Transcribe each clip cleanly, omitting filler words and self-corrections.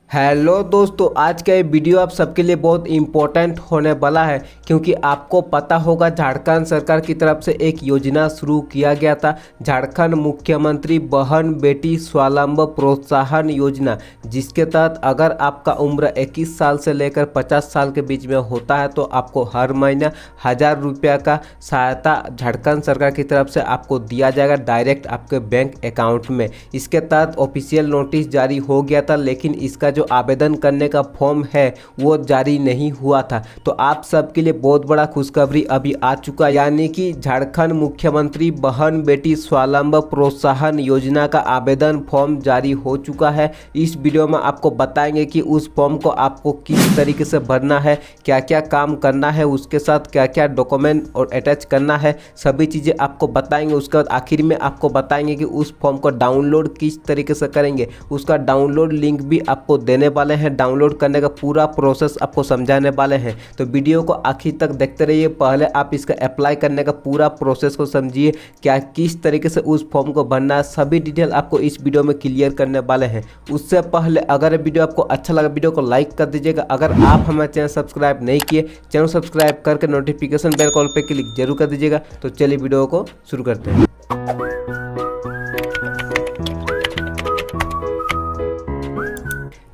Hello दोस्तों, आज का ये वीडियो आप सबके लिए बहुत इम्पोर्टेंट होने वाला है क्योंकि आपको पता होगा झारखंड सरकार की तरफ से एक योजना शुरू किया गया था, झारखंड मुख्यमंत्री बहन बेटी स्वावलंबन प्रोत्साहन योजना, जिसके तहत अगर आपका उम्र 21 साल से लेकर 50 साल के बीच में होता है तो आपको हर महीना 1000 रुपया का सहायता झारखंड सरकार की तरफ से आपको दिया जाएगा डायरेक्ट आपके बैंक अकाउंट में। इसके तहत ऑफिशियल नोटिस जारी हो गया था, लेकिन इसका जो आवेदन करने का फॉर्म है वो जारी नहीं हुआ था। तो आप सबके लिए बहुत बड़ा खुशखबरी अभी आ चुका, यानी कि झारखंड मुख्यमंत्री बहन बेटी स्वावलंबन प्रोत्साहन योजना का आवेदन फॉर्म जारी हो चुका है। इस वीडियो में आपको बताएंगे कि उस फॉर्म को आपको किस तरीके से भरना है, क्या क्या काम करना है, उसके साथ क्या क्या डॉक्यूमेंट और अटैच करना है, सभी चीज़ें आपको बताएंगे। उसके बाद आखिर में आपको बताएंगे कि उस फॉर्म को डाउनलोड किस तरीके से करेंगे, उसका डाउनलोड लिंक भी आपको देने वाले हैं। डाउनलोड करने का पूरा प्रोसेस आपको समझाने वाले हैं, तो वीडियो को आखिर तक देखते रहिए। पहले आप इसका अप्लाई करने का पूरा प्रोसेस को समझिए, क्या किस तरीके से उस फॉर्म को भरना है, सभी डिटेल आपको इस वीडियो में क्लियर करने वाले हैं। उससे पहले अगर वीडियो आपको अच्छा लगा वीडियो को लाइक कर दीजिएगा। अगर आप हमारे चैनल सब्सक्राइब नहीं किए, चैनल सब्सक्राइब करके नोटिफिकेशन बेल कॉल पे क्लिक जरूर कर दीजिएगा। तो चलिए वीडियो को शुरू करते हैं।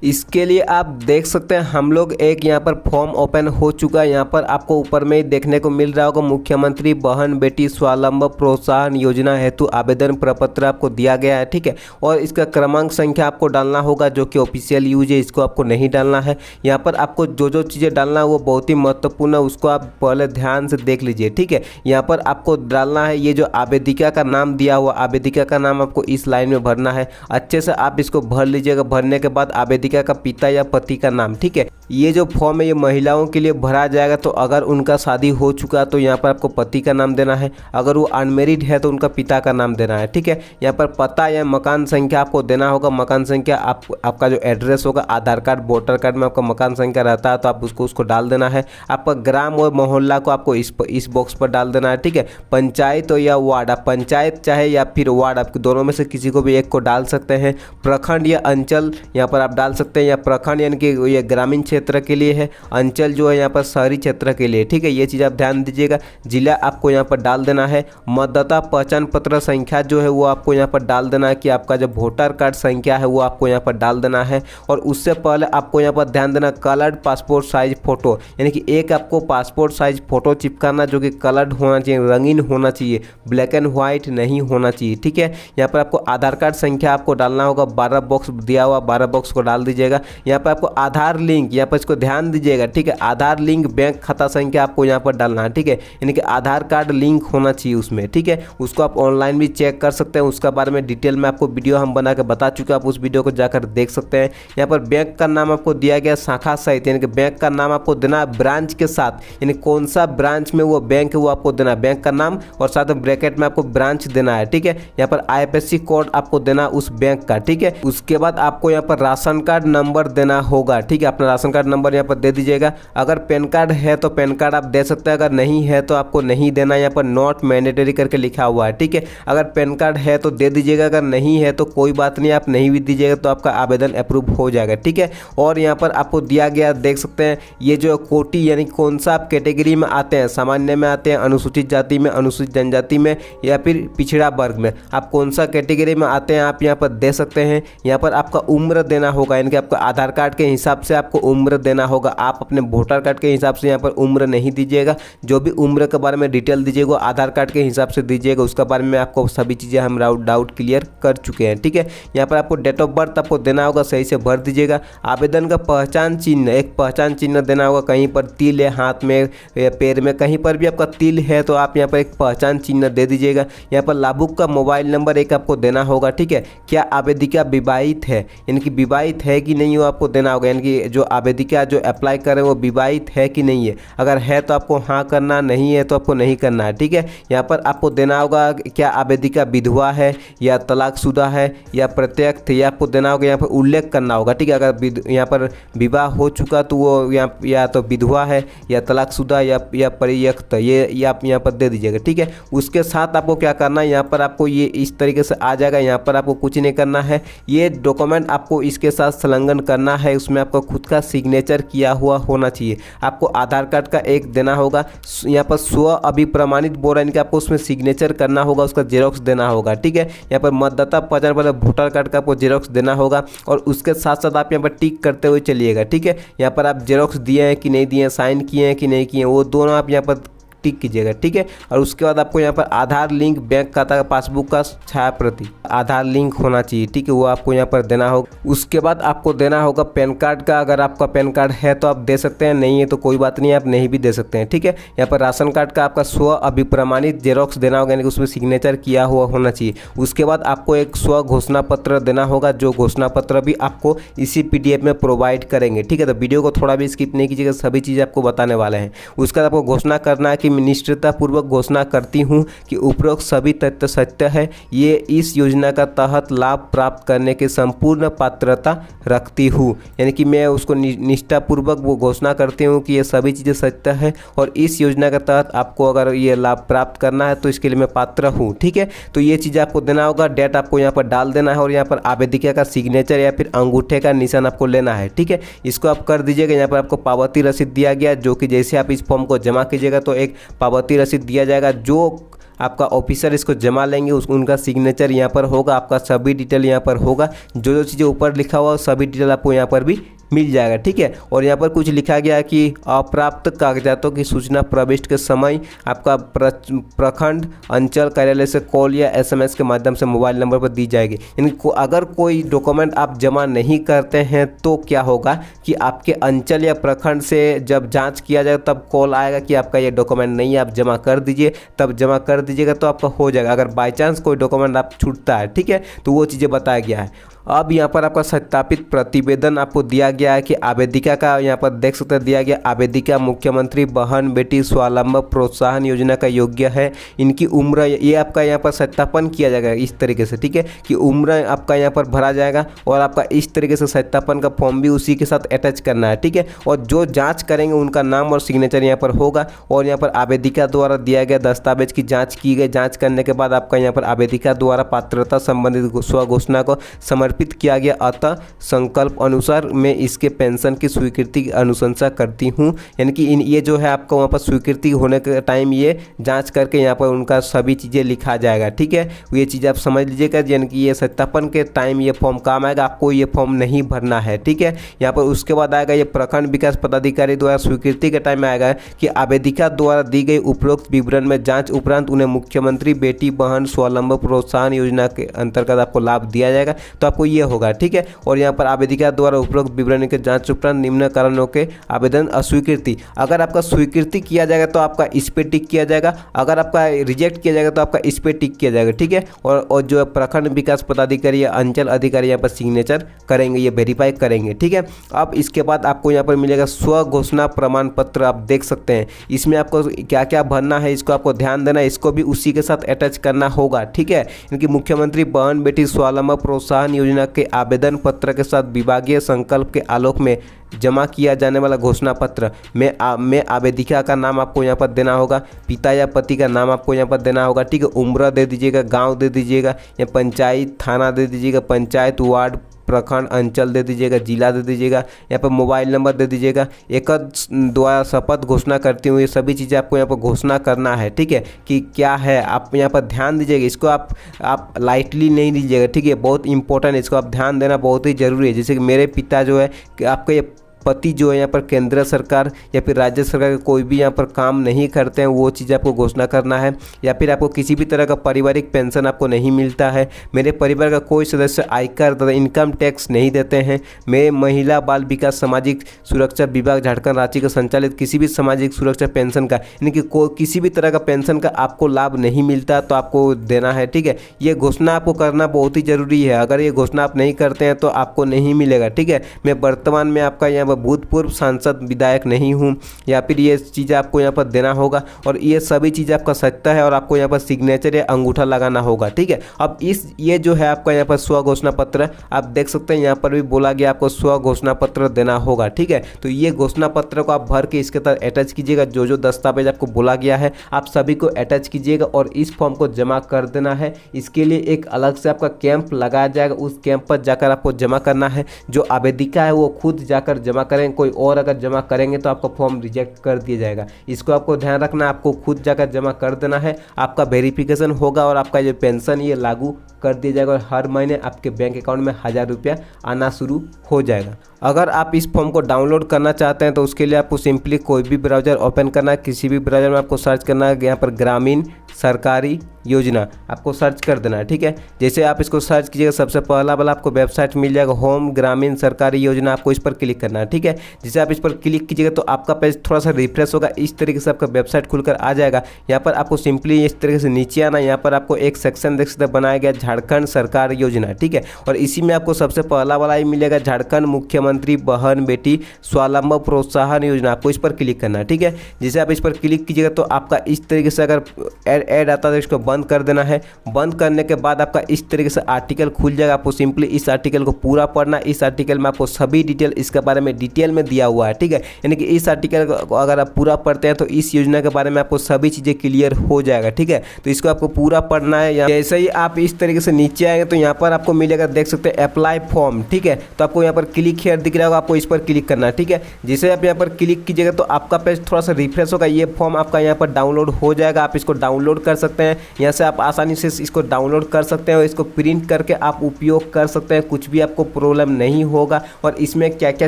इसके लिए आप देख सकते हैं हम लोग एक यहाँ पर फॉर्म ओपन हो चुका है। यहाँ पर आपको ऊपर में ही देखने को मिल रहा होगा मुख्यमंत्री बहन बेटी स्वावलंबन प्रोत्साहन योजना हेतु आवेदन प्रपत्र आपको दिया गया है, ठीक है। और इसका क्रमांक संख्या आपको डालना होगा जो कि ऑफिशियल यूज है, इसको आपको नहीं डालना है। यहाँ पर आपको जो जो चीज़ें डालना है वो बहुत ही महत्वपूर्ण है, उसको आप पहले ध्यान से देख लीजिए, ठीक है। यहाँ पर आपको डालना है ये जो आवेदिका का नाम दिया हुआ, आवेदिका का नाम आपको इस लाइन में भरना है। अच्छे से आप इसको भर लीजिएगा। भरने के बाद आवेदिका का पिता या पति का नाम, ठीक है। ये जो फॉर्म है ये महिलाओं के लिए भरा जाएगा, तो अगर उनका शादी हो चुका तो यहाँ पर आपको पति का नाम देना है, अगर वो अनमेरिड है तो उनका पिता का नाम देना है, ठीक है। यहाँ पर पता या मकान संख्या आपको देना होगा। मकान संख्या आपका जो एड्रेस होगा, आधार कार्ड वोटर कार्ड में आपका मकान संख्या रहता है तो आप उसको डाल देना है। आपका ग्राम और मोहल्ला को आपको इस बॉक्स पर डाल देना है, ठीक है। पंचायत या वार्ड, आप पंचायत चाहे या फिर वार्ड, आप दोनों में से किसी को भी एक को डाल सकते हैं। प्रखंड या अंचल यहाँ पर आप डाल सकते हैं, या प्रखंड यानी कि ये ग्रामीण क्षेत्र के लिए है, अंचल जो है यहाँ पर शहरी क्षेत्र के लिए, ठीक है। ये चीज़ आप ध्यान दीजिएगा। जिला आपको यहाँ पर डाल देना है। मतदाता पहचान पत्र संख्या जो है वो आपको यहाँ पर डाल देना है कि आपका जो वोटर कार्ड संख्या है वो आपको यहाँ पर डाल देना है। और उससे पहले आपको यहाँ पर ध्यान देना कलर्ड पासपोर्ट साइज फोटो, यानी कि एक आपको पासपोर्ट साइज फोटो चिपकाना जो कि कलर्ड होना चाहिए, रंगीन होना चाहिए, ब्लैक एंड व्हाइट नहीं होना चाहिए, ठीक है। यहाँ पर आपको आधार कार्ड संख्या आपको डालना होगा। 12 बॉक्स दिया हुआ, 12 बॉक्स को डाल दीजिएगा। यहाँ पर आपको आधार लिंक, यहाँ पर इसको ध्यान दीजिएगा, ठीक है। आधार लिंक बैंक खाता संख्या आपको यहाँ पर डालना है, ठीक है। यानी कि आधार कार्ड लिंक होना चाहिए उसमें, ठीक है। उसको आप ऑनलाइन भी चेक कर सकते हैं, उसका बारे में डिटेल में आपको वीडियो हम बना के बता चुके हैं, आप उस वीडियो को जाकर देख सकते हैं। यहाँ पर बैंक का नाम आपको दिया गया शाखा सहित, यानी कि बैंक का नाम आपको देना है ब्रांच के साथ, यानी कौन सा ब्रांच में वो बैंक है वो आपको देना है, बैंक का नाम और साथ में ब्रैकेट में आपको ब्रांच देना है, ठीक है। यहाँ पर IFSC कोड आपको देना उस बैंक का, ठीक है। उसके बाद आपको यहाँ पर राशन कार्ड नंबर देना होगा, ठीक है। अपना राशन कार्ड नंबर यहाँ पर दे दीजिएगा। अगर पैन कार्ड है तो पैन कार्ड आप दे सकते हैं, अगर नहीं है तो आपको नहीं देना। यहाँ पर नॉट मैंडेटरी करके लिखा हुआ है, ठीक है। अगर पैन कार्ड है तो दे दीजिएगा, अगर नहीं है तो कोई बात नहीं, आप नहीं भी दीजिएगा तो आपका आवेदन अप्रूव हो जाएगा, ठीक है। और यहाँ पर आपको दिया गया देख सकते हैं ये जो कोटि यानी कौन सा आप कैटेगरी में आते हैं, सामान्य में आते हैं, अनुसूचित जाति में, अनुसूचित जनजाति में या फिर पिछड़ा वर्ग में, आप कौन सा कैटेगरी में आते हैं आप यहाँ पर दे सकते हैं। यहाँ पर आपका उम्र देना होगा, यानी कि आपका आधार कार्ड के हिसाब से आपको उम्र देना होगा। आप अपने वोटर कार्ड के हिसाब से यहाँ पर उम्र नहीं दीजिएगा। जो भी उम्र के बारे में डिटेल दीजिएगा आधार कार्ड के हिसाब से दीजिएगा, उसका बारे में आपको सभी चीज़ें हम डाउट क्लियर कर चुके हैं, ठीक है। यहाँ पर आपको डेट ऑफ बर्थ आपको देना होगा, सही से भर दीजिएगा। आवेदन का पहचान चिन्ह, एक पहचान चिन्ह देना होगा। कहीं पर तिल है हाथ में या पैर में, कहीं पर भी आपका तिल है तो आप यहाँ पर एक पहचान चिन्ह दे दीजिएगा। यहाँ पर लाभुक का मोबाइल नंबर एक आपको देना होगा, ठीक है। क्या आवेदिका विवाहित है, यानी कि विवाहित है कि नहीं वो आपको देना होगा, यानी कि जो आवेदिका जो अप्लाई कर रहे हैं वो विवाहित है कि नहीं है। अगर है तो आपको हाँ करना, नहीं है तो आपको नहीं करना है। ठीक है, यहाँ पर आपको देना होगा क्या आवेदिका विधवा है या तलाकशुदा है या प्रत्यक्ष, ये आपको देना होगा, यहाँ पर उल्लेख करना होगा। ठीक है, अगर यहाँ पर विवाह हो चुका तो वो या तो विधवा है या तलाकशुदा या परित्यक्त, ये आप यहाँ पर दे दीजिएगा। ठीक है, उसके साथ आपको क्या करना है, यहाँ पर आपको ये इस तरीके से आ जाएगा। यहाँ पर आपको कुछ नहीं करना है, ये डॉक्यूमेंट आपको इसके साथ संलग्न करना है। उसमें आपको खुद का सिग्नेचर किया हुआ होना चाहिए। आपको आधार कार्ड का एक देना होगा, यहाँ पर स्व अभिप्रमाणित बोल रहा है कि आपको उसमें सिग्नेचर करना होगा, उसका जेरॉक्स देना होगा। ठीक है, यहाँ पर मतदाता पहचान पत्र वोटर कार्ड का आपको जेरॉक्स देना होगा और उसके साथ साथ आप यहाँ पर टिक करते हुए चलिएगा। ठीक है, यहाँ पर आप जेरॉक्स दिए हैं कि नहीं दिए हैं, साइन किए हैं कि नहीं किए हैं, वो दोनों आप यहाँ पर टिक कीजिएगा। ठीक है, और उसके बाद आपको यहाँ पर आधार लिंक, बैंक खाता का पासबुक का छाया प्रति आधार लिंक होना चाहिए। ठीक है, वो आपको यहाँ पर देना होगा। उसके बाद आपको देना होगा पैन कार्ड का, अगर आपका पैन कार्ड है तो आप दे सकते हैं, नहीं है तो कोई बात नहीं, आप नहीं भी दे सकते हैं। ठीक है, यहाँ पर राशन कार्ड का आपका स्व अभिप्रमाणित जेरॉक्स देना होगा, यानी कि उसमें सिग्नेचर किया हुआ होना चाहिए। उसके बाद आपको एक स्व घोषणा पत्र देना होगा, जो घोषणा पत्र भी आपको इसी PDF में प्रोवाइड करेंगे। ठीक है, तो वीडियो को थोड़ा भी स्किप नहीं कीजिएगा, सभी चीज़ आपको बताने वाले हैं। उसके बाद आपको घोषणा करना है कि निश्चिततापूर्वक घोषणा करती हूँ कि उपरोक्त सभी तथ्य सत्य है, ये इस योजना का तहत लाभ प्राप्त करने की संपूर्ण पात्रता रखती हूँ। यानी कि मैं उसको निष्ठापूर्वक वो घोषणा करती हूँ कि ये सभी चीज़ें सत्य है और इस योजना के तहत आपको अगर ये लाभ प्राप्त करना है तो इसके लिए मैं पात्र हूँ। ठीक है, तो ये चीज़ आपको देना होगा। डेट आपको यहाँ पर डाल देना है और यहाँ पर आवेदिका का सिग्नेचर या फिर अंगूठे का निशान आपको लेना है। ठीक है, इसको आप कर दीजिएगा। यहाँ पर आपको पावती रसीद दिया गया, जो कि जैसे आप इस फॉर्म को जमा कीजिएगा तो एक पावती रसीद दिया जाएगा, जो आपका ऑफिसर इसको जमा लेंगे उनका सिग्नेचर यहाँ पर होगा, आपका सभी डिटेल यहाँ पर होगा, जो चीज़ें ऊपर लिखा हुआ सभी डिटेल आपको यहाँ पर भी मिल जाएगा। ठीक है, और यहाँ पर कुछ लिखा गया है कि अप्राप्त कागजातों की सूचना प्रविष्ट के समय आपका प्रखंड अंचल कार्यालय से कॉल या SMS के माध्यम से मोबाइल नंबर पर दी जाएगी। यानी अगर कोई डॉक्यूमेंट आप जमा नहीं करते हैं तो क्या होगा कि आपके अंचल या प्रखंड से जब जांच किया जाए तब कॉल आएगा कि आपका ये डॉक्यूमेंट नहीं है, आप जमा कर दीजिए, तब जमा कर दीजिएगा तो आपका हो जाएगा। अगर बाई चांस कोई डॉक्यूमेंट आप छूटता है, ठीक है, तो वो चीज़ें बताया गया है। अब यहाँ पर आपका सत्यापित प्रतिवेदन आपको दिया गया है कि आवेदिका का, यहाँ पर देख सकते हैं दिया गया, आवेदिका मुख्यमंत्री बहन बेटी स्वावलंबन प्रोत्साहन योजना का योग्य है। इनकी उम्र, ये आपका यहाँ पर सत्यापन किया जाएगा इस तरीके से। ठीक है, कि उम्र आपका यहाँ पर भरा जाएगा और आपका इस तरीके से सत्यापन का फॉर्म भी उसी के साथ अटैच करना है। ठीक है, और जो जाँच करेंगे उनका नाम और सिग्नेचर यहाँ पर होगा और यहाँ पर आवेदिका द्वारा दिया गया दस्तावेज की जाँच की गई। जाँच करने के बाद आपका यहाँ पर आवेदिका द्वारा पात्रता संबंधित स्व घोषणा को समर्पित किया गया, अतः संकल्प अनुसार मैं इसके पेंशन की स्वीकृति की अनुशंसा करती हूँ। यानी कि ये जो है आपको वहाँ पर स्वीकृति होने के टाइम ये जांच करके यहाँ पर उनका सभी चीज़ें लिखा जाएगा। ठीक है, ये चीज़ आप समझ लीजिएगा, यानी कि ये सत्यापन के टाइम ये फॉर्म काम आएगा, आपको ये फॉर्म नहीं भरना है। ठीक है, यहाँ पर उसके बाद आएगा ये प्रखंड विकास पदाधिकारी द्वारा स्वीकृति के टाइम में आएगा कि आवेदिका द्वारा दी गई उपरोक्त विवरण में जाँच उपरांत उन्हें मुख्यमंत्री बेटी बहन स्वावलंबन प्रोत्साहन योजना के अंतर्गत आपको लाभ दिया जाएगा, तो आपको ये होगा। ठीक है, और यहाँ पर आवेदिका द्वारा उपरोक्त विवरण के जांच उपरांत निम्न कारणों के आवेदन अस्वीकृति, अगर आपका स्वीकृति किया जाएगा तो आपका इस पे टिक किया जाएगा, अगर आपका रिजेक्ट किया जाएगा तो आपका इस पे टिक किया जाएगा। ठीक है, और जो प्रखंड विकास पदाधिकारी या अंचल अधिकारी यहाँ पर सिग्नेचर करेंगे, ये वेरीफाई करेंगे। ठीक है, अब इसके बाद आपको यहाँ पर मिलेगा स्व घोषणा प्रमाण पत्र, आप देख सकते हैं इसमें आपको क्या क्या भरना है, इसको आपको ध्यान देना है, इसको भी उसी के साथ अटैच करना होगा। ठीक है, क्योंकि मुख्यमंत्री बहन बेटी स्वावलंबन प्रोत्साहन योजना के आवेदन पत्र के साथ विभागीय संकल्प के आलोक में जमा किया जाने वाला घोषणा पत्र में आवेदिका का नाम आपको यहाँ पर देना होगा, पिता या पति का नाम आपको यहाँ पर देना होगा। ठीक है, उम्र दे दीजिएगा, गांव दे दीजिएगा, या पंचायत थाना दे दीजिएगा, पंचायत वार्ड प्रखंड अंचल दे दीजिएगा, जिला दे दीजिएगा, यहाँ पर मोबाइल नंबर दे दीजिएगा। एक द्वारा शपथ घोषणा करती हूँ, ये सभी चीज़ें आपको यहाँ पर घोषणा करना है। ठीक है, कि क्या है, आप यहाँ पर ध्यान दीजिएगा, इसको आप लाइटली नहीं लीजिएगा। ठीक है, बहुत इंपॉर्टेंट, इसको आप ध्यान देना बहुत ही ज़रूरी है। जैसे कि मेरे पिता जो है कि आपका ये पति जो है यहाँ पर केंद्र सरकार या फिर राज्य सरकार के कोई भी यहाँ पर काम नहीं करते हैं, वो चीज़ आपको घोषणा करना है। या फिर आपको किसी भी तरह का पारिवारिक पेंशन आपको नहीं मिलता है, मेरे परिवार का कोई सदस्य आयकर तथा इनकम टैक्स नहीं देते हैं, मैं महिला बाल विकास सामाजिक सुरक्षा विभाग झारखंड रांची का संचालित किसी भी सामाजिक सुरक्षा पेंशन का, यानी कि किसी भी तरह का पेंशन का आपको लाभ नहीं मिलता तो आपको देना है। ठीक है, ये घोषणा आपको करना बहुत ही ज़रूरी है, अगर ये घोषणा आप नहीं करते हैं तो आपको नहीं मिलेगा। ठीक है, मैं वर्तमान में आपका यहाँ पर भूतपूर्व सांसद विधायक नहीं हूँ, या फिर ये चीज़ें आपको यहाँ पर देना होगा और ये सभी चीज़ें आपका सत्य है और आपको यहाँ पर सिग्नेचर या अंगूठा लगाना होगा। ठीक है, अब ये जो है आपका यहाँ पर स्व घोषणा पत्र आप देख सकते हैं, यहाँ पर भी बोला गया आपको स्व घोषणा पत्र देना होगा। ठीक है, तो ये घोषणा पत्र को आप भर के इसके तहत अटैच कीजिएगा। जो दस्तावेज आपको बोला गया है आप सभी को अटैच कीजिएगा और इस फॉर्म को जमा कर देना है। इसके लिए एक अलग से आपका कैंप लगाया जाएगा, उस कैंप पर जाकर आपको जमा करना है। जो आवेदिका है वो खुद जाकर जमा करेंगे, कोई और अगर जमा करेंगे तो आपका फॉर्म रिजेक्ट कर दिया जाएगा। इसको आपको ध्यान रखना, आपको खुद जाकर जमा कर देना है। आपका वेरिफिकेशन होगा और आपका जो पेंशन ये लागू कर दिया जाएगा और हर महीने आपके बैंक अकाउंट में 1000 रुपया आना शुरू हो जाएगा। अगर आप इस फॉर्म को डाउनलोड करना चाहते हैं तो उसके लिए आपको सिंपली कोई भी ब्राउज़र ओपन करना है। किसी भी ब्राउज़र में आपको सर्च करना है, यहाँ पर ग्रामीण सरकारी योजना आपको सर्च कर देना है। ठीक है, जैसे आप इसको सर्च कीजिएगा सबसे पहला वाला आपको वेबसाइट मिल जाएगा, होम ग्रामीण सरकारी योजना, आपको इस पर क्लिक करना है। ठीक है, जैसे आप इस पर क्लिक कीजिएगा तो आपका पेज थोड़ा सा रिफ्रेश होगा, इस तरीके से आपका वेबसाइट खुलकर आ जाएगा। यहाँ पर आपको सिंपली इस तरीके से नीचे आना, यहाँ पर आपको एक सेक्शन देख सकते बनाया गया झारखंड सरकार योजना। ठीक है, और इसी में आपको सबसे पहला वाला ही मिलेगा झारखंड मुख्यमंत्री बहन बेटी स्वावलंबन प्रोत्साहन योजना, आपको इस पर क्लिक करना है। ठीक है, जैसे आप इस पर क्लिक कीजिएगा तो आपका इस तरीके से अगर ऐड आता है तो इसको बंद कर देना है। बंद करने के बाद आपका इस तरीके से आर्टिकल खुल जाएगा, आपको सिंपली इस आर्टिकल को पूरा पढ़ना। इस आर्टिकल में आपको सभी डिटेल इसके बारे में डिटेल में दिया हुआ है। ठीक है, यानी कि इस आर्टिकल को अगर आप पूरा पढ़ते हैं तो इस योजना के बारे में आपको सभी चीज़ें क्लियर हो जाएगा। ठीक है, तो इसको आपको पूरा पढ़ना है। जैसे ही आप इस तरीके से नीचे आएंगे तो यहाँ पर आपको मिलेगा, देख सकते हैं अप्लाई फॉर्म। ठीक है, तो आपको यहाँ पर क्लिक हियर दिख रहा होगा, आपको इस पर क्लिक करना है। ठीक है, जैसे आप यहाँ पर क्लिक कीजिएगा तो आपका पेज थोड़ा सा रिफ्रेश होगा, ये फॉर्म आपका यहाँ पर डाउनलोड हो जाएगा। आप इसको डाउनलोड कर सकते हैं, यहाँ से आप आसानी से इसको डाउनलोड कर सकते हैं और इसको प्रिंट करके आप उपयोग कर सकते हैं, कुछ भी आपको प्रॉब्लम नहीं होगा। और इसमें क्या क्या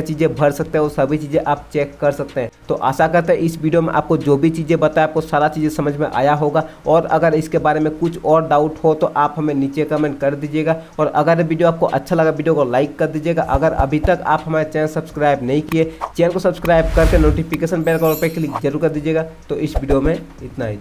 चीज़ें भर सकते हैं वो सभी चीज़ें आप चेक कर सकते हैं। तो आशा करते हैं इस वीडियो में आपको जो भी चीज़ें बताया आपको सारा चीज़ें समझ में आया होगा। और अगर इसके बारे में कुछ और डाउट हो तो आप हमें नीचे कमेंट कर दीजिएगा। और अगर वीडियो आपको अच्छा लगा वीडियो को लाइक कर दीजिएगा। अगर अभी तक आप हमारे चैनल सब्सक्राइब नहीं किए, चैनल को सब्सक्राइब करके नोटिफिकेशन बेल पर क्लिक जरूर कर दीजिएगा। तो इस वीडियो में इतना ही।